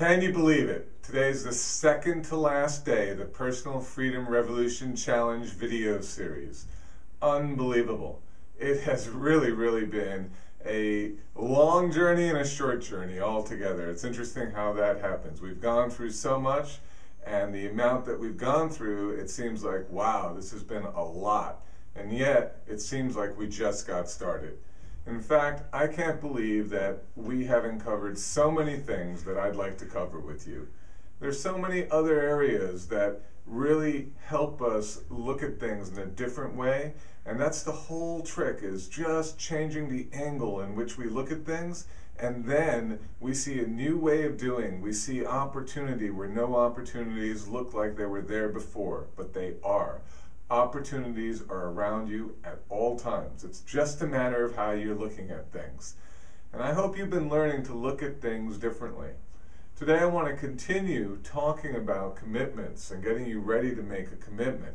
Can you believe it? Today's the second to last day of the Personal Freedom Revolution Challenge video series. Unbelievable. It has really been a long journey and a short journey all together. It's interesting how that happens. We've gone through so much, and the amount that we've gone through, it seems like, wow, this has been a lot. And yet, it seems like we just got started. In fact, I can't believe that we haven't covered so many things that I'd like to cover with you. There's so many other areas that really help us look at things in a different way, and that's the whole trick, is just changing the angle in which we look at things, and then we see a new way of doing. We see opportunity where no opportunities look like they were there before, but they are. Opportunities are around you at all times. It's just a matter of how you're looking at things. And I hope you've been learning to look at things differently. Today I want to continue talking about commitments and getting you ready to make a commitment.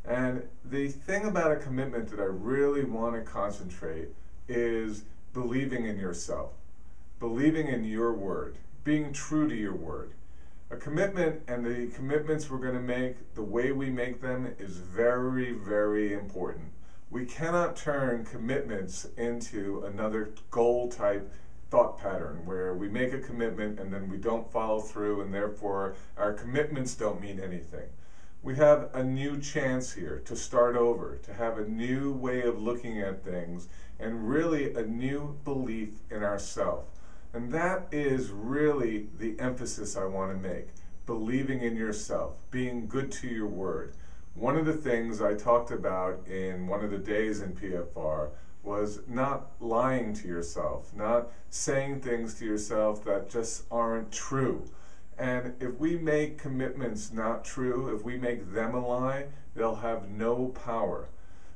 And the thing about a commitment that I really want to concentrate is believing in yourself, believing in your word, being true to your word. A commitment and the commitments we're going to make, the way we make them, is very important. We cannot turn commitments into another goal type thought pattern where we make a commitment and then we don't follow through, and therefore our commitments don't mean anything. We have a new chance here to start over, to have a new way of looking at things, and really a new belief in ourselves. And that is really the emphasis I want to make. Believing in yourself, being good to your word. One of the things I talked about in one of the days in PFR was not lying to yourself, not saying things to yourself that just aren't true. And if we make commitments not true, if we make them a lie, they'll have no power.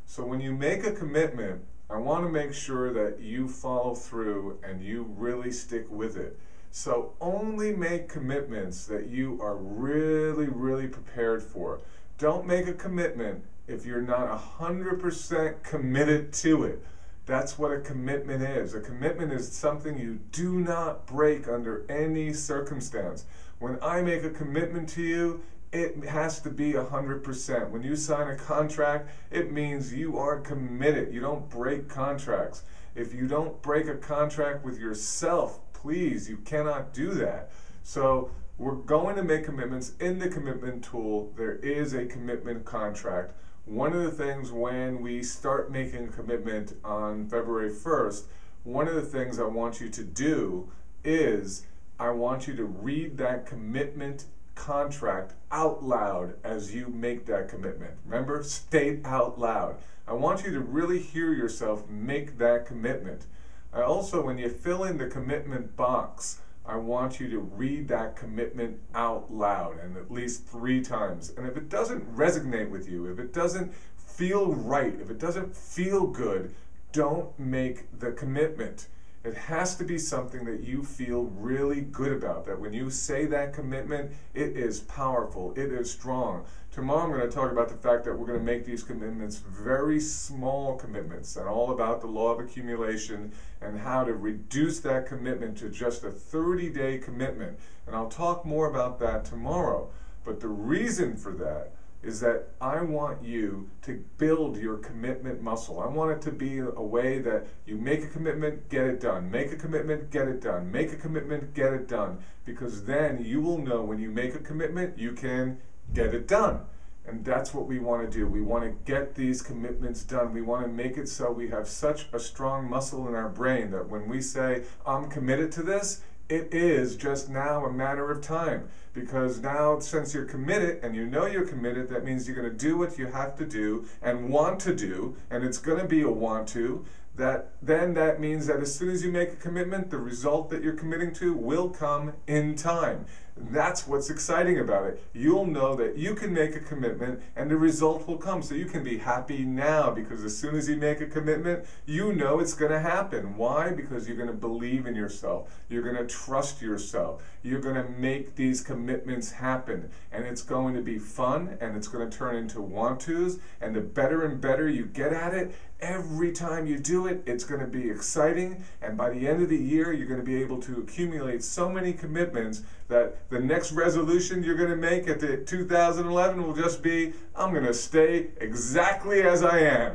So when you make a commitment, I want to make sure that you follow through and you really stick with it. So only make commitments that you are really prepared for. Don't make a commitment if you're not 100% committed to it. That's what a commitment is. A commitment is something you do not break under any circumstance. When I make a commitment to you, it has to be 100%. When you sign a contract, it means you are committed. You don't break contracts. If you don't break a contract with yourself, please, you cannot do that. So we're going to make commitments. In the commitment tool, there is a commitment contract. One of the things when we start making a commitment on February 1st, one of the things I want you to do is I want you to read that commitment contract out loud as you make that commitment. Remember, state out loud. I want you to really hear yourself make that commitment. I also, when you fill in the commitment box, I want you to read that commitment out loud, and at least 3 times. And if it doesn't resonate with you, if it doesn't feel right, if it doesn't feel good, don't make the commitment. It has to be something that you feel really good about, that when you say that commitment, it is powerful, it is strong. Tomorrow I'm going to talk about the fact that we're going to make these commitments very small commitments, and all about the law of accumulation and how to reduce that commitment to just a 30-day commitment. And I'll talk more about that tomorrow. But the reason for that is that I want you to build your commitment muscle. I want it to be a way that you make a commitment, get it done. Make a commitment, get it done. Make a commitment, get it done. Because then you will know when you make a commitment, you can get it done. And that's what we want to do. We want to get these commitments done. We want to make it so we have such a strong muscle in our brain that when we say, I'm committed to this, it is just now a matter of time. Because now, since you're committed and you know you're committed, that means you're going to do what you have to do and want to do, and it's going to be a want to. Then that means that as soon as you make a commitment, the result that you're committing to will come in time. That's what's exciting about it. You'll know that you can make a commitment and the result will come. So you can be happy now, because as soon as you make a commitment, you know it's going to happen. Why? Because you're going to believe in yourself. You're going to trust yourself. You're going to make these commitments happen. And it's going to be fun, and it's going to turn into want-tos. And the better and better you get at it, Every time you do it, it's going to be exciting, and by the end of the year, you're going to be able to accumulate so many commitments that the next resolution you're going to make at the 2011 will just be, I'm going to stay exactly as I am.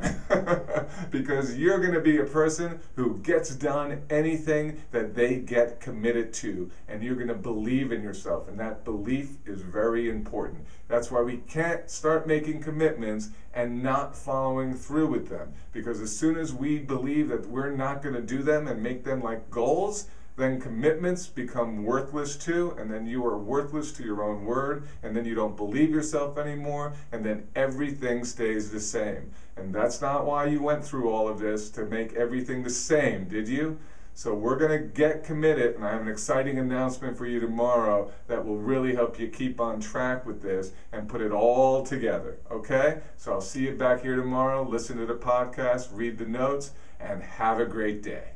Because you're going to be a person who gets done anything that they get committed to, and you're going to believe in yourself, and that belief is very important. That's why we can't start making commitments and not following through with them, because as soon as we believe that we're not going to do them and make them like goals, then commitments become worthless too, and then you are worthless to your own word, and then you don't believe yourself anymore, and then everything stays the same. And that's not why you went through all of this, to make everything the same, did you? So we're going to get committed, and I have an exciting announcement for you tomorrow that will really help you keep on track with this and put it all together, okay? So I'll see you back here tomorrow. Listen to the podcast, read the notes, and have a great day.